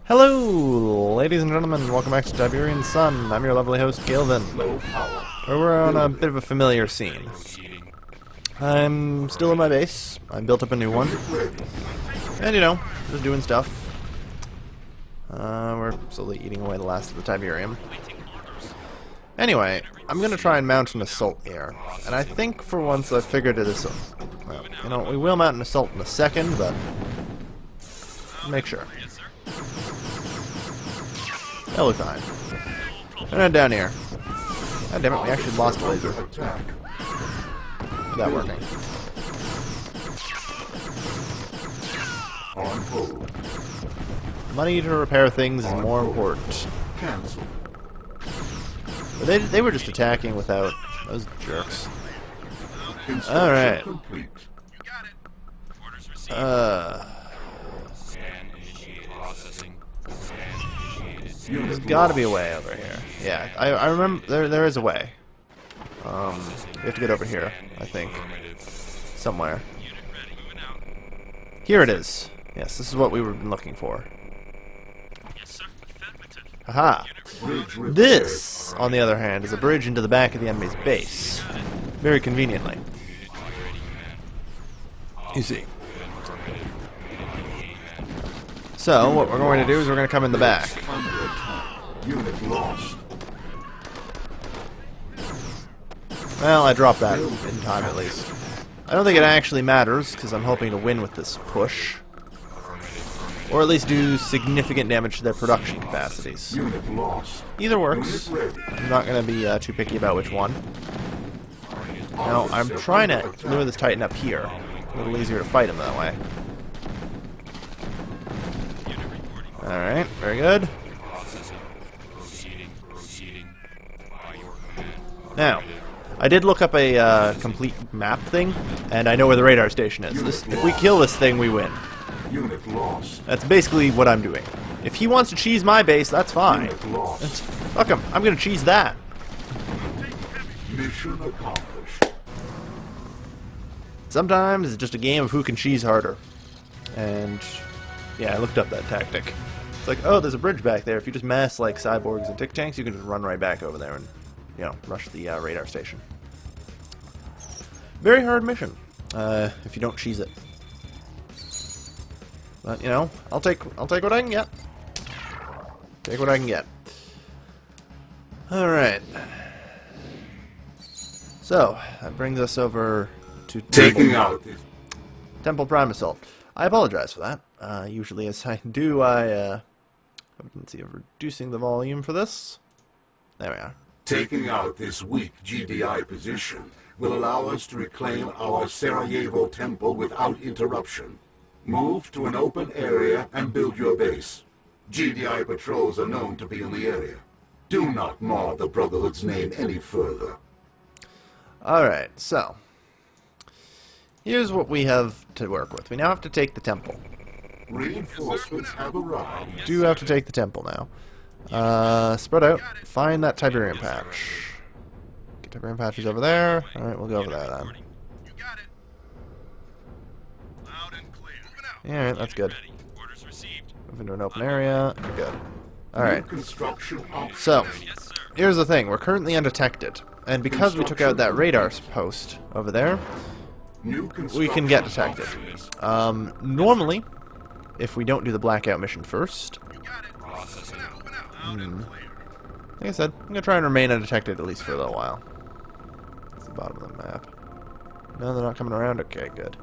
Hello, ladies and gentlemen, welcome back to Tiberian Sun. I'm your lovely host, Galvin. We're on a bit of a familiar scene. I'm still in my base. I built up a new one. And, you know, just doing stuff. We're slowly eating away the last of the Tiberium. Anyway, I'm going to try and mount an assault here. And I think for once I've figured it is... Well, you know, we will mount an assault in a second, but... make sure. That'll be fine. And then down here. God damn it, we actually lost a laser. That working. Money to repair things is more important. But they were just attacking without those jerks. Alright. There's gotta be a way over here. Yeah, I remember there is a way. We have to get over here, I think. Somewhere. Here it is. Yes, this is what we were looking for. Haha. This, on the other hand, is a bridge into the back of the enemy's base. Very conveniently. You see. So, what we're going to do is we're going to come in the back. Well, I dropped that in time at least. I don't think it actually matters, because I'm hoping to win with this push. Or at least do significant damage to their production capacities. Either works. I'm not going to be too picky about which one. Now, I'm trying to lure this Titan up here. A little easier to fight him that way. Alright, very good. Now, I did look up a complete map thing, and I know where the radar station is. If we kill this thing, we win. That's basically what I'm doing. If he wants to cheese my base, that's fine. Fuck him, I'm gonna cheese that. Mission accomplished. Sometimes it's just a game of who can cheese harder. And yeah, I looked up that tactic. It's like, oh, there's a bridge back there. If you just mass like cyborgs and tick tanks, you can just run right back over there and, you know, rush the radar station. Very hard mission, if you don't cheese it. But you know, I'll take what I can get. Take what I can get. All right. So that brings us over to taking out Temple Prime Assault. I apologize for that. Usually, as I do, I have a tendency of reducing the volume for this. There we are. Taking out this weak GDI position will allow us to reclaim our Sarajevo temple without interruption. Move to an open area and build your base. GDI patrols are known to be in the area. Do not mar the Brotherhood's name any further. Alright, so here's what we have to work with. We now have to take the temple. Reinforcements have arrived. We do have to take the temple now. Spread out. Find that Tiberian patch. Get Tiberian patches over there. Alright, we'll go over there then. Alright, that's good. Move into an open area. We're good. Alright. So, here's the thing. We're currently undetected. And because we took out that radar post over there, we can get detected. Normally, if we don't do the blackout mission first, like I said, I'm going to try and remain undetected at least for a little while. That's the bottom of the map. No, they're not coming around? Okay, good.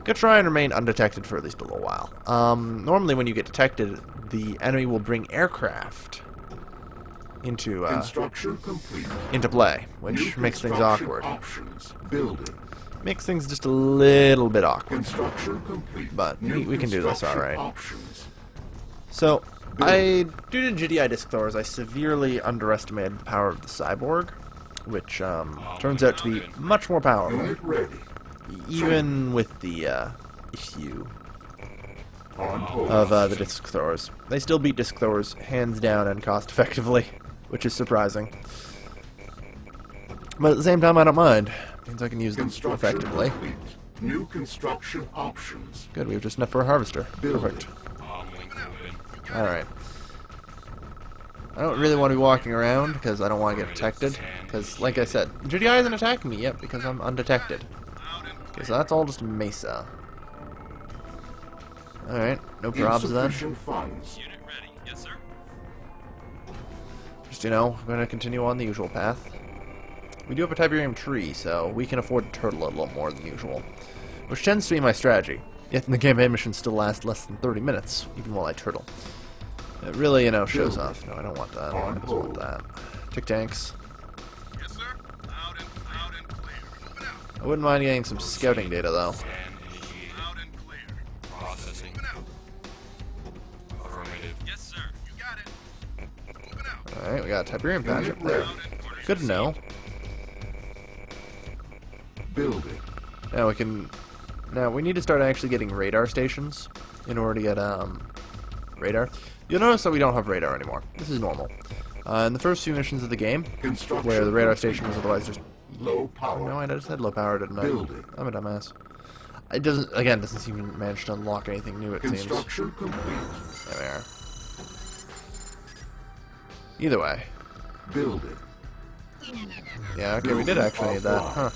Gonna try and remain undetected for at least a little while. Normally when you get detected, the enemy will bring aircraft into play, which makes things awkward. Makes things just a little bit awkward. But we can do this alright. So, due to GDI disc throwers, I severely underestimated the power of the cyborg, which turns out to be much more powerful. Even with the issue of the disc throwers. They still beat disc throwers hands down and cost effectively, which is surprising. But at the same time, I don't mind. Means I can use them effectively. New construction options. Good, we have just enough for a harvester. Perfect. Alright. I don't really want to be walking around because I don't want to get detected. Because, like I said, GDI isn't attacking me yet because I'm undetected. Okay, so that's all just Mesa. Alright, no probs then. Funds. Just, you know, I'm going to continue on the usual path. We do have a Tiberium tree, so we can afford to turtle a little more than usual. Which tends to be my strategy. Yet the campaign missions still last less than 30 minutes, even while I turtle. It really, you know, shows off. No, I don't want that. I just want that. Tick tanks. Yes, sir. Loud and clear. Moving out. I wouldn't mind getting some scouting data, though. Loud and clear. Processing. Moving out. Affirmative. Yes, sir. You got it. Moving out. Alright, we got a Tiberium patch up there. Good to know. Building. Now we can... Now, we need to start actually getting radar stations in order to get, radar. You'll notice that we don't have radar anymore. This is normal. In the first few missions of the game, where the radar station was otherwise just... Low power. No, I just said low power, didn't I? Building. I'm a dumbass. It doesn't seem to manage to unlock anything new, it seems. Construction complete. There we are. Either way. Building. Yeah, okay, we did actually need that, huh.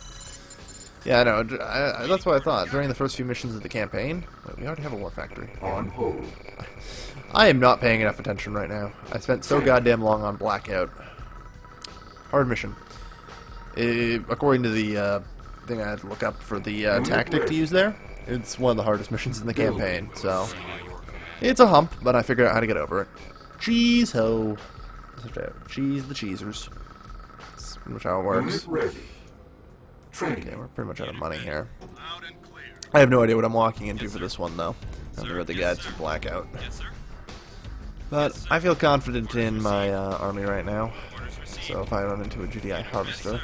Yeah, I know. That's what I thought. During the first few missions of the campaign... Wait, we already have a war factory. On hold. I am not paying enough attention right now. I spent so goddamn long on Blackout. Hard mission. According to the thing I had to look up for the tactic to use there, it's one of the hardest missions in the campaign, so... It's a hump, but I figured out how to get over it. Cheese ho. Cheese the cheesers. That's pretty much how it works. Unit ready. Training. Okay, we're pretty much out of money here. Loud and clear. I have no idea what I'm walking into for this one, though. I haven't read the guides for Blackout. Yes, sir. But I feel confident in my army right now. So if I run into a GDI harvester...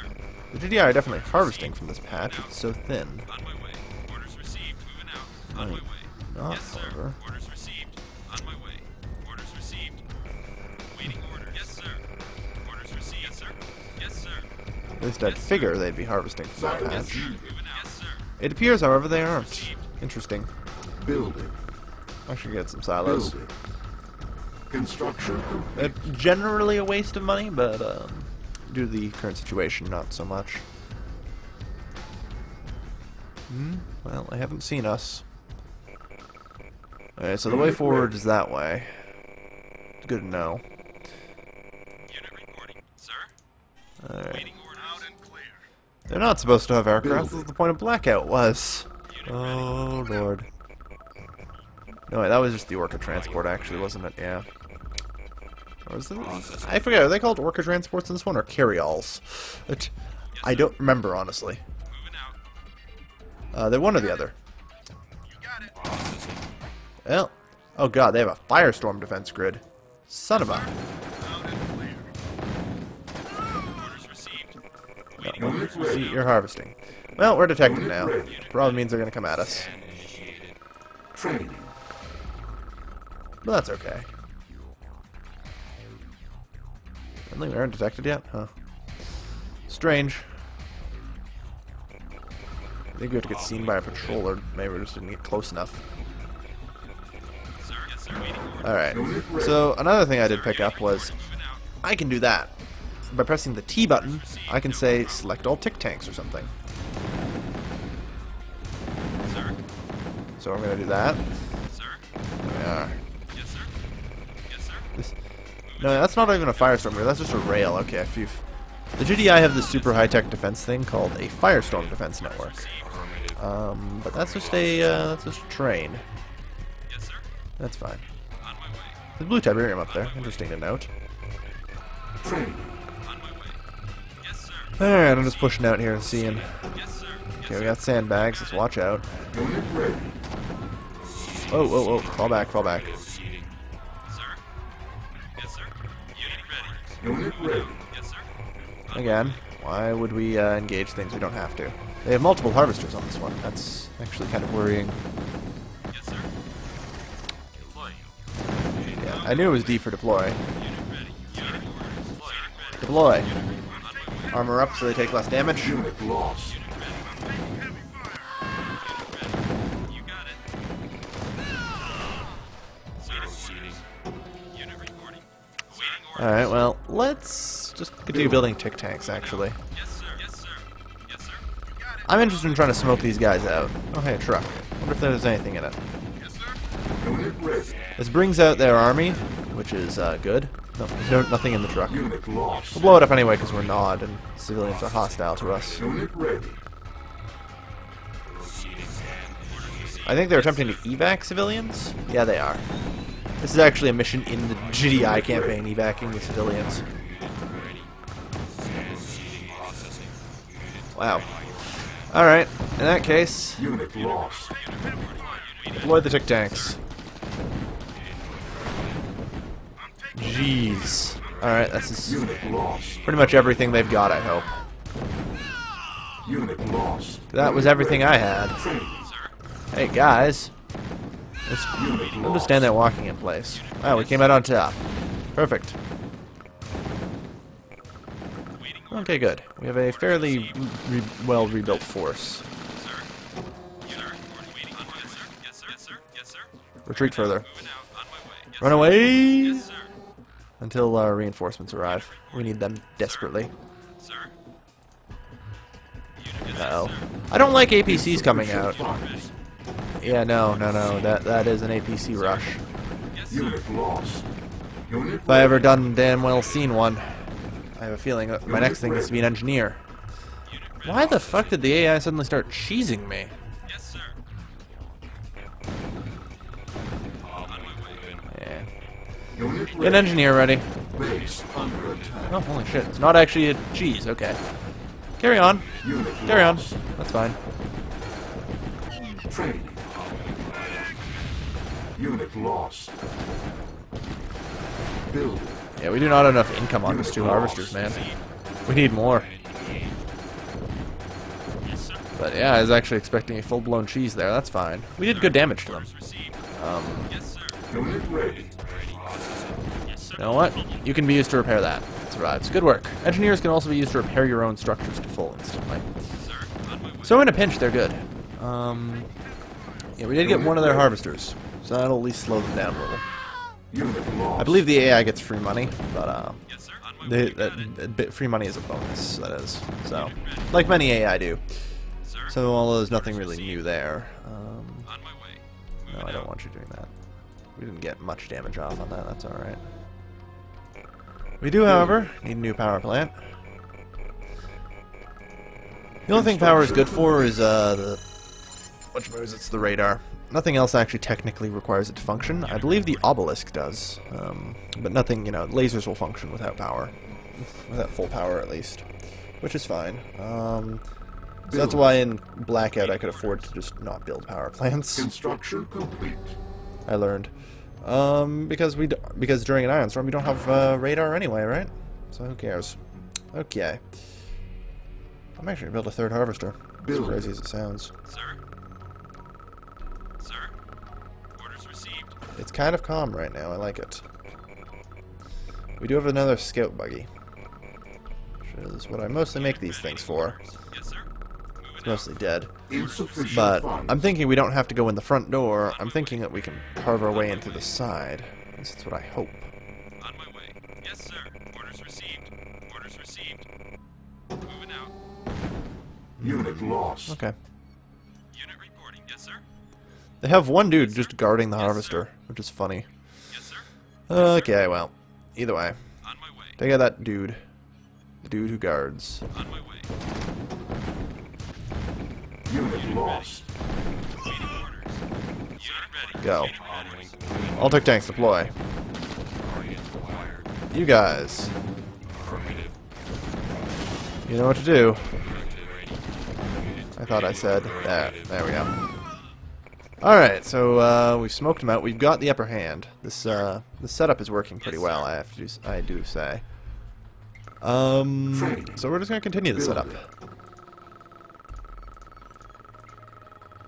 The GDI are definitely harvesting from this patch. It's so thin. On my way. Orders received. Moving out. On my Right. way. Not, Yes, sir. however. Orders received. On my way. Orders received. Waiting order. Yes, sir. Orders received. Yes, sir. Yes, sir. At least I'd figure they'd be harvesting from that Silence. patch. Moving out. Yes, sir. It appears, however, they aren't. Interesting. Building. I should get some silos. Building. Construction complete. Generally a waste of money, but due to the current situation, not so much. Well, they haven't seen us. Alright, so the way forward is that way. It's good to know. Unit reporting. Sir. Alright. Waiting order. Loud and clear. They're not supposed to have aircraft. That's what the point of Blackout was. Oh, Lord. No, wait, that was just the Orca transport, actually, wasn't it? Yeah. Or was it? I forget. Are they called Orca transports in this one, or carry-alls? I don't remember, honestly. Moving out. They're one or the other. You got it. Well, oh god, they have a firestorm defense grid. Son of a... Loud and clear. Orders received. No, see, you're harvesting. Well, we're detected now. Probably means they're going to come at us. Training. But that's okay. I think we aren't detected yet? Huh. Strange. I think we have to get seen by a patroller. Maybe we just didn't get close enough. Sir. Yes, sir. Waiting order. Alright. So, another thing I did pick up was Moving out. I can do that. By pressing the T button, I can say select all tick tanks or something. Sir. So I'm going to do that. Sir. There we are. Yes, sir. Yes, sir. No, that's not even a firestorm grid, that's just a rail. Okay, if you've... The GDI have this super high-tech defense thing called a firestorm defense network. But that's just a train. Yes, sir. That's fine. On my way. There's blue Tiberium up there. Interesting to note. Training. On my way. Yes, sir. Alright, I'm just pushing out here and seeing. Yes, sir. Okay, we got sandbags. Let's watch out. Unit ready. Whoa, whoa, whoa. Fall back, fall back. Sir. Yes, sir. Unit ready. Unit ready. Yes, sir. Again, why would we engage things we don't have to? They have multiple harvesters on this one. That's actually kind of worrying. Yes, sir. Deploy. Yeah, I knew it was D for deploy. Unit ready. Unit orders. Deploy. Deploy. On my way. Armor up so they take less damage. Unit lost. You got it. Sir. Orders. Alright, well, let's just continue building tick tanks, actually. Yes, sir. Yes, sir. Yes, sir. I'm interested in trying to smoke these guys out. Oh, hey, a truck. Wonder if there's anything in it. Yes, sir. Unit ready. This brings out their army, which is good. No, there's nothing in the truck. Unit lost. We'll blow it up anyway because we're gnawed and civilians are hostile to us. Unit ready. I think they're attempting to evac civilians? Yeah, they are. This is actually a mission in the GDI campaign, evacuating the civilians. Wow. Alright, in that case, Unit lost. deploy the tick tanks. Jeez. Alright, that's Unit lost. pretty much everything they've got, I hope. Unit lost. That was everything I had. Training. Hey, guys. Let's we'll just stand there walking in place. Wow, we came out on top. Perfect. Okay, good. We have a fairly well rebuilt force. Sir. Unit reporting. Waiting on my sir. Yes, sir. Yes, sir. Yes, sir. Retreat further. Moving out. On my way. Yes, Run sir. away! Yes, sir. Until reinforcements arrive. We need them desperately. Sir. Unit. Uh-oh. I don't like APCs coming out. Yeah, no. That is an APC rush. Yes, sir. Unit lost. Unit If I ever done damn well seen one, I have a feeling that my next thing is to be an engineer. Why the fuck did the AI suddenly start cheesing me? Yes, sir. Yeah. Unit Get an ready. engineer ready. Base under attack. Oh, holy shit. It's not actually a cheese. Okay. Carry on. Unit Carry on. lost. That's fine. Training. Unit lost. Building. Yeah, we do not have enough income on these two harvesters, man. We need more. Yes, sir. But yeah, I was actually expecting a full-blown cheese there. That's fine. We did good damage to them. Received. Yes, sir. Unit ready. Yes, sir. You know what? You can be used to repair that. It survives. Good work. Engineers can also be used to repair your own structures to full instantly. Sir. On my way. So in a pinch, they're good. Yeah, we did get one of their harvesters, so that'll at least slow them down a little. Unit lost. I believe the AI gets free money, but Yes, sir. On my way. free money is a bonus. That is so, like many AI do. Sir. So although there's nothing really new there, On my way. no, Moving I don't out. want you doing that. We didn't get much damage off on that. That's all right. We do, however, need a new power plant. The only thing power is good for is it's the radar. Nothing else actually technically requires it to function. I believe the obelisk does, but nothing. Lasers will function without power, without full power at least, which is fine. So that's why in Blackout I could afford to just not build power plants. Construction complete. I learned. Because during an ion storm we don't have radar anyway, right? So who cares? Okay. I'm actually gonna build a third harvester. As crazy as it sounds. Sir. Sir. Orders received. It's kind of calm right now. I like it. We do have another scout buggy, which is what I mostly make these things for. Yes, sir. It's mostly dead. Insufficient But funds. I'm thinking we don't have to go in the front door. I'm thinking that we can carve our way in through the side. At least that's what I hope. On my way. Yes, sir. Orders received. Orders received. Moving out. Unit lost. Okay. Unit reporting. Yes, sir. They have one dude just guarding the harvester, which is funny. Yes, sir. Okay, well, either way. On my way. Take out that dude. The dude who guards. On my way. Unit lost. Waiting orders. Unit ready. Go. Unit ready. All tick tanks deploy. You guys. Affirmative. You know what to do. Directed. I thought I said. There we go. Alright, so we've smoked them out. We've got the upper hand. This setup is working pretty well, I do say. So we're just going to continue the setup.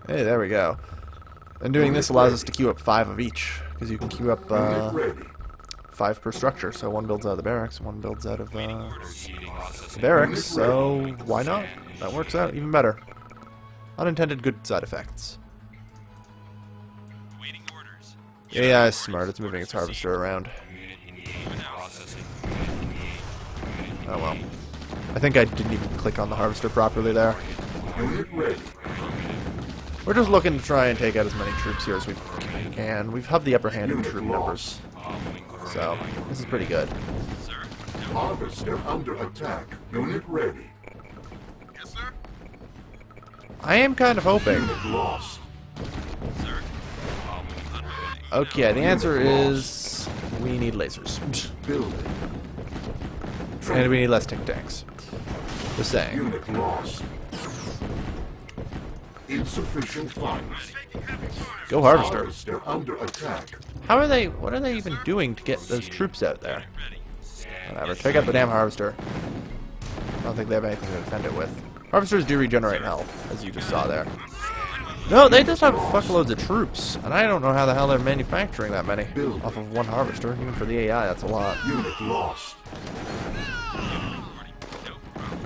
Hey, there we go. And doing this allows us to queue up 5 of each, because you can queue up Unit ready. 5 per structure. So one builds out of the barracks, one builds out of the Processing. barracks, so why not? That works out even better. Unintended good side effects. Waiting orders. The AI is smart, it's moving its harvester around. Unit engaged. Processing. Oh well. I think I didn't even click on the harvester properly there. Unit ready. We're just looking to try and take out as many troops here as we can. We've have the upper hand in troop numbers. So, this is pretty good. Sir. Harvester under attack. Unit ready. Yes, sir. I am kind of hoping. Unit lost. Sir. On my way. Okay, the answer is we need lasers. Building. And we need less tick tanks. Just saying. Unit lost. Insufficient funds. Go harvester. Harvester under attack. How are they, what are they even doing to get those troops out there? Ready. Whatever, take out the damn harvester. I don't think they have anything to defend it with. Harvesters do regenerate health, as you just saw there. No, they just have fuckloads of troops, and I don't know how the hell they're manufacturing that many off of one harvester. Even for the AI, that's a lot. Unit lost. No problem.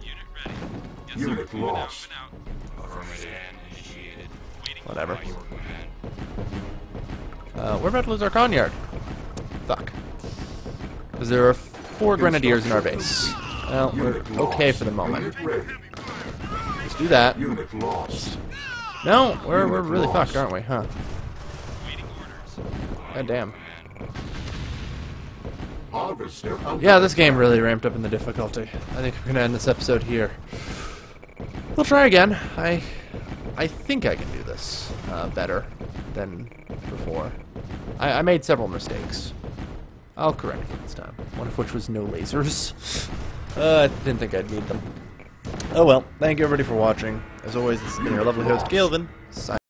Unit ready. Yes, sir. Unit lost. Moving out. Affirmative. Initiated. Waiting. Whatever. By your command. We're about to lose our Conyard. Fuck. Because there are 4 grenadiers in our base. Well, we're Unit okay lost. for the moment. Unit ready. Let's do that. Unit lost. No, we're Unit really lost. fucked, aren't we? Huh. Waiting orders. God damn. Harvester under Yeah, this game really ramped up in the difficulty. I think we're gonna end this episode here. We'll try again. I think I can do this better than before. I made several mistakes. I'll correct them this time. One of which was no lasers. I didn't think I'd need them. Oh well, thank you everybody for watching. As always, this has been your lovely host, Galvin. Signing